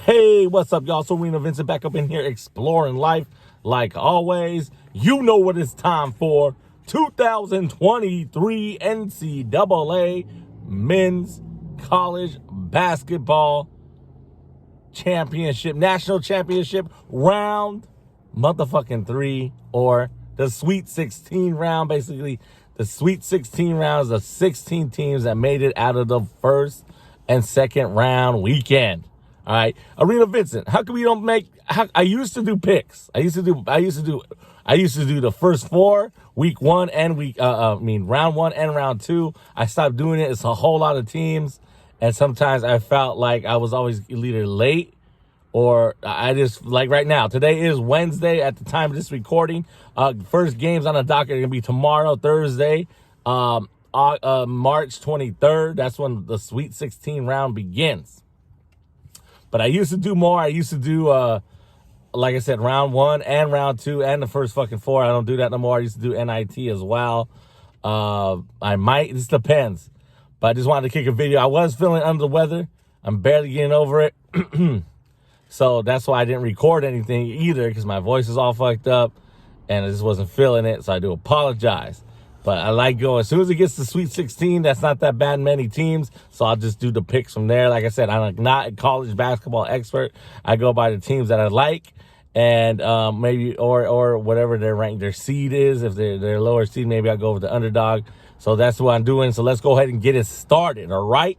Hey, what's up, y'all? So ARENAVINCENT back up in here exploring life like always. You know what it's time for. 2023 NCAA Men's College Basketball Championship, National Championship round motherfucking 3, or the Sweet 16 round. Basically, the Sweet 16 round is the 16 teams that made it out of the first and second round weekend. All right, ARENAVINCENT. How come we don't make? I used to do picks. I used to do the first 4, week 1 and round 1 and round 2. I stopped doing it. It's a whole lot of teams, and sometimes I felt like I was always either late or I just, like right now. Today is Wednesday at the time of this recording. First games on the docket are gonna be tomorrow, Thursday, March 23rd. That's when the Sweet 16 round begins. But I used to do more. I used to do, like I said, round 1 and round 2 and the first fucking 4. I don't do that no more. I used to do NIT as well. I might. This depends. But I just wanted to kick a video. I was feeling under the weather. I'm barely getting over it. So that's why I didn't record anything either, because my voice is all fucked up and I just wasn't feeling it. So I do apologize. But I like going. As soon as it gets to Sweet 16, that's not that bad many teams. So I'll just do the picks from there. Like I said, I'm not a college basketball expert. I go by the teams that I like, and maybe or whatever their seed is. If they're lower seed, maybe I'll go with the underdog. So that's what I'm doing. So let's go ahead and get it started, all right?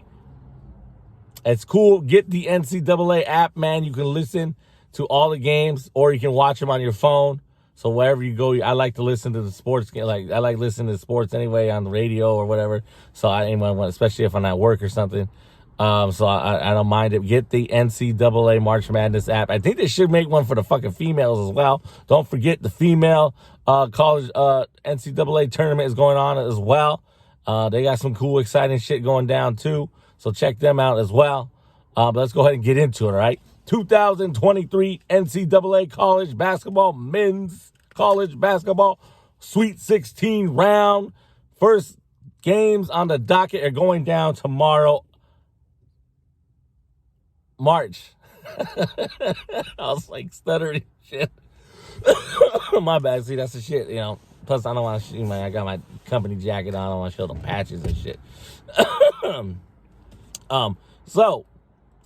It's cool. Get the NCAA app, man. You can listen to all the games, or you can watch them on your phone. So wherever you go, I like to listen to the sports game. Like, I like listening to sports anyway on the radio or whatever. So especially if I'm at work or something. So I don't mind it. Get the NCAA March Madness app. I think they should make one for the fucking females as well. Don't forget the female college NCAA tournament is going on as well. They got some cool, exciting shit going down too. So check them out as well. But let's go ahead and get into it, all right? 2023 NCAA College Basketball Men's College Basketball Sweet 16 round. First games on the docket are going down tomorrow, March. I was like stuttering shit. My bad. See, that's the shit, you know. Plus, I don't want to show, man. I got my company jacket on. I don't want to show the patches and shit. So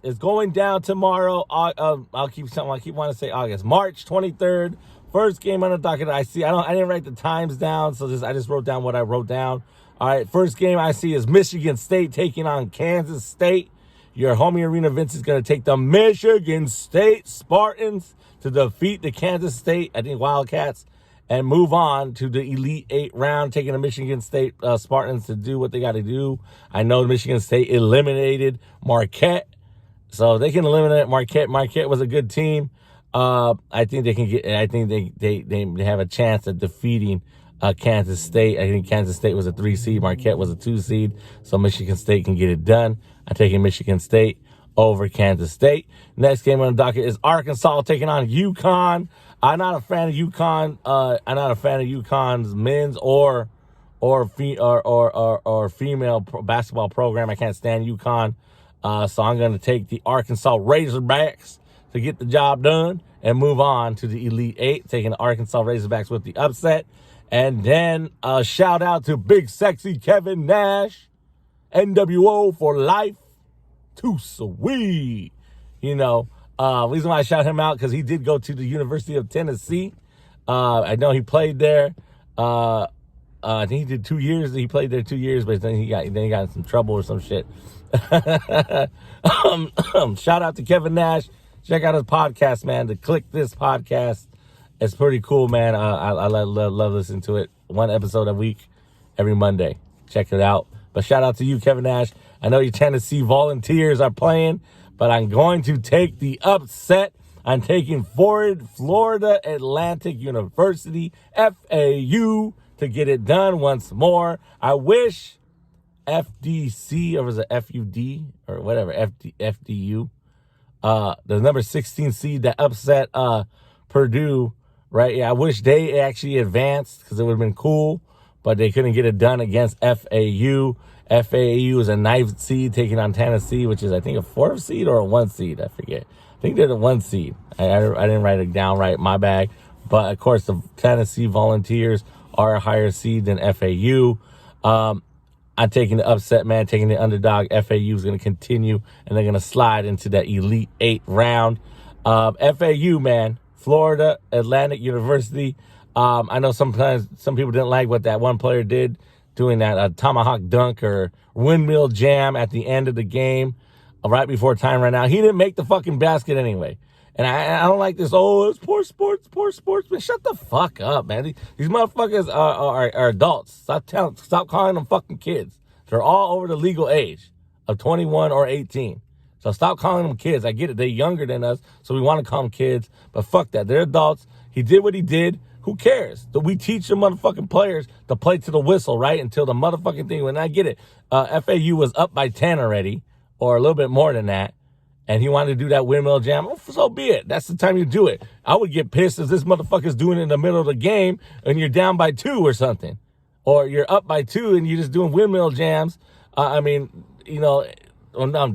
it's going down tomorrow. I'll keep wanting to say August, March 23rd. First game on the docket I see. I didn't write the times down, so I just wrote down what I wrote down. All right, first game I see is Michigan State taking on Kansas State. Your homie ARENAVINCENT is going to take the Michigan State Spartans to defeat the Kansas State, I think, Wildcats, and move on to the Elite 8 round, taking the Michigan State Spartans to do what they got to do. I know Michigan State eliminated Marquette, so they can eliminate Marquette. Marquette was a good team. I think they can get. I think they have a chance at defeating Kansas State. I think Kansas State was a 3 seed. Marquette was a 2 seed. So Michigan State can get it done. I'm taking Michigan State over Kansas State. Next game on the docket is Arkansas taking on UConn. I'm not a fan of UConn. I'm not a fan of UConn's men's or female basketball program. I can't stand UConn. So I'm going to take the Arkansas Razorbacks to get the job done and move on to the Elite 8, taking the Arkansas Razorbacks with the upset. And then shout out to Big Sexy Kevin Nash, NWO for life, too sweet. You know, reason why I shout him out, because he did go to the University of Tennessee. I know he played there. I think he did 2 years. He played there 2 years, but then he got in some trouble or some shit. Shout out to Kevin Nash. Check out his podcast, man. The Click This podcast. It's pretty cool, man. I love listening to it. 1 episode a week, every Monday. Check it out. But shout out to you, Kevin Nash. I know your Tennessee Volunteers are playing, but I'm going to take the upset. I'm taking Florida Atlantic University, FAU, to get it done once more. I wish FDC, or was it FUD, or whatever, FDU, the number 16 seed that upset Purdue, right? Yeah, I wish they actually advanced, because it would have been cool, but they couldn't get it done against FAU. FAU is a 9th seed taking on Tennessee, which is, I think, a 4th seed or a 1 seed. I forget. I think they're the 1 seed. I didn't write it down right. My bad. But, of course, the Tennessee Volunteers are a higher seed than FAU. I'm taking the upset, man, taking the underdog. FAU is going to continue, and they're going to slide into that Elite 8 round. FAU, man, Florida Atlantic University. I know sometimes some people didn't like what that one player did, doing that tomahawk dunk or windmill jam at the end of the game, right before time ran out. He didn't make the fucking basket anyway. And I don't like this, it's poor sports. Man, shut the fuck up, man. These motherfuckers are adults. Stop calling them fucking kids. They're all over the legal age of 21 or 18. So stop calling them kids. I get it. They're younger than us, so we want to call them kids. But fuck that. They're adults. He did what he did. Who cares? We teach the motherfucking players to play to the whistle, right? Until the motherfucking thing. When I get it, FAU was up by 10 already, or a little bit more than that. And he wanted to do that windmill jam. Oh, so be it. That's the time you do it. I would get pissed if this motherfucker's doing it in the middle of the game and you're down by 2 or something. Or you're up by 2 and you're just doing windmill jams. I'm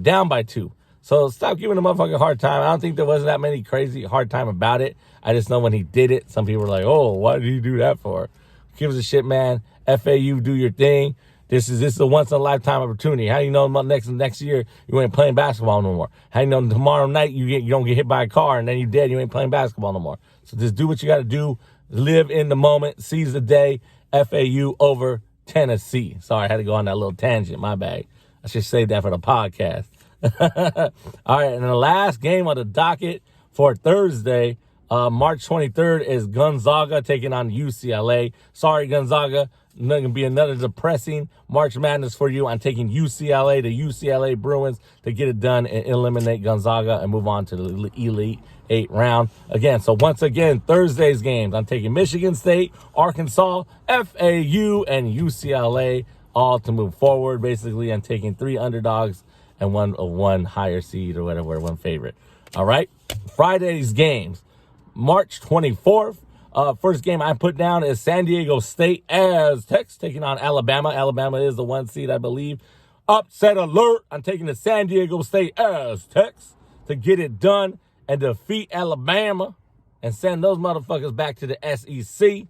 down by 2. So stop giving the motherfucker a hard time. I don't think there wasn't that many crazy hard time about it. I just know when he did it, some people were like, oh, why did he do that for? Who gives a shit, man? FAU, do your thing. This is a once-in-a-lifetime opportunity. How do you know next year you ain't playing basketball no more? How do you know tomorrow night you don't get hit by a car and then you're dead, you ain't playing basketball no more? So just do what you got to do. Live in the moment. Seize the day. FAU over Tennessee. Sorry, I had to go on that little tangent. My bad. I should save that for the podcast. All right, and the last game on the docket for Thursday, March 23rd, is Gonzaga taking on UCLA. Sorry, Gonzaga. Going to be another depressing March Madness for you. I'm taking UCLA, the UCLA Bruins, to get it done and eliminate Gonzaga and move on to the Elite 8 round. Again, so once again, Thursday's games, I'm taking Michigan State, Arkansas, FAU, and UCLA all to move forward. Basically, I'm taking 3 underdogs and one higher seed or whatever, one favorite. All right? Friday's games, March 24th. First game I put down is San Diego State Aztecs taking on Alabama. Alabama is the 1 seed, I believe. Upset alert. I'm taking the San Diego State Aztecs to get it done and defeat Alabama and send those motherfuckers back to the SEC.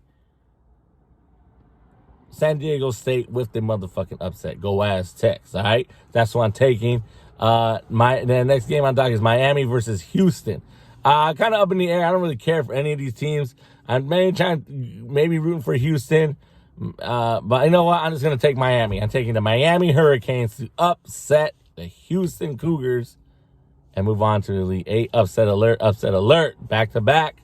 San Diego State with the motherfucking upset. Go Aztecs, all right? That's what I'm taking. The next game on dock is Miami versus Houston. Kind of up in the air. I don't really care for any of these teams. I'm maybe rooting for Houston. But you know what? I'm just going to take Miami. I'm taking the Miami Hurricanes to upset the Houston Cougars and move on to the Elite 8. Upset alert, back to back.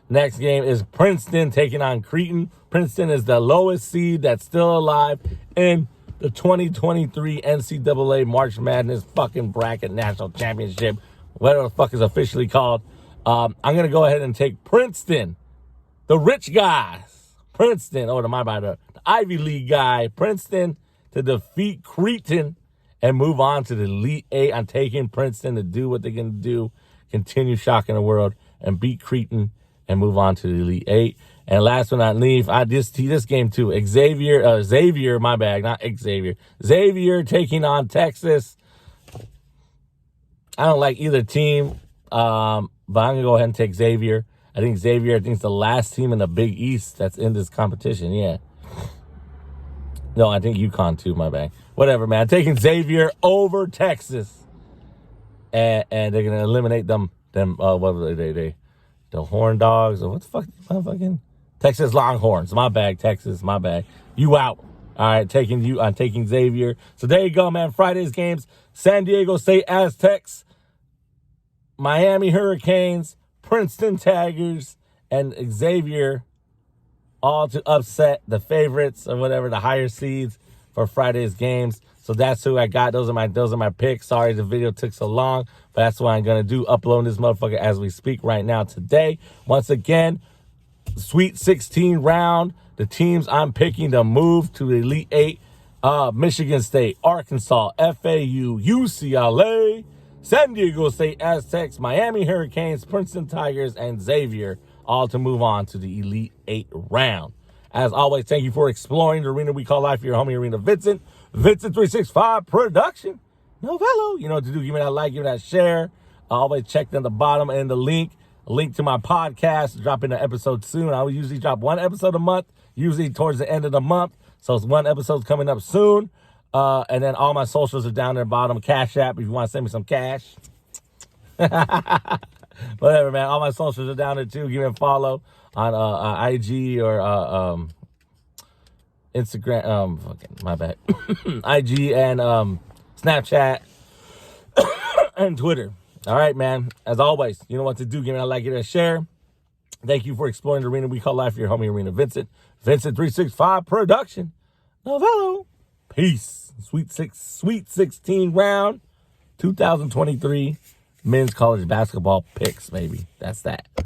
Next game is Princeton taking on Creighton. Princeton is the lowest seed that's still alive in the 2023 NCAA March Madness fucking bracket national championship, whatever the fuck is officially called. I'm going to go ahead and take Princeton, the rich guys. Princeton, the Ivy League guy, Princeton, to defeat Creighton and move on to the Elite 8. I'm taking Princeton to do what they're going to do, continue shocking the world, and beat Creighton and move on to the Elite 8. And last but not least, this game too. Xavier, Xavier taking on Texas. I don't like either team, but I'm going to go ahead and take Xavier. I think Xavier is the last team in the Big East that's in this competition, yeah. No, I think UConn too, my bad. Whatever, man. I'm taking Xavier over Texas. And they're going to eliminate them what were they? The Horn Dogs, or what the fuck, motherfucking Texas Longhorns. My bad, Texas, my bad. You out. All right, I'm taking Xavier. So there you go, man. Friday's games, San Diego State Aztecs, Miami Hurricanes, Princeton Tigers, and Xavier, all to upset the favorites or whatever, the higher seeds for Friday's games. So that's who I got. Those are my picks. Sorry the video took so long, but that's what I'm going to do. Upload this motherfucker as we speak right now today. Once again, Sweet 16 round. The teams I'm picking to move to the Elite 8. Michigan State, Arkansas, FAU, UCLA, San Diego State Aztecs, Miami Hurricanes, Princeton Tigers, and Xavier, all to move on to the Elite 8 round. As always, thank you for exploring the arena we call life. Your homie, Arena Vincent. Vincent 365 production. Novello. You know what to do. Give me that like, give me that share. I always check down the bottom and the link to my podcast. Dropping an episode soon. I will usually drop one episode a month, usually towards the end of the month. So it's one episode coming up soon. And then all my socials are down there bottom. Cash App if you want to send me some cash. Whatever, man. All my socials are down there too. Give me a follow on IG or Instagram. Fucking my bad. IG and Snapchat and Twitter. All right, man. As always, you know what to do. Give me a like, give me a share. Thank you for exploring the arena we call life. Your homie Arena Vincent. Vincent 365 production. Novello. Peace. Sweet 16 round 2023 men's college basketball picks, baby. That's that.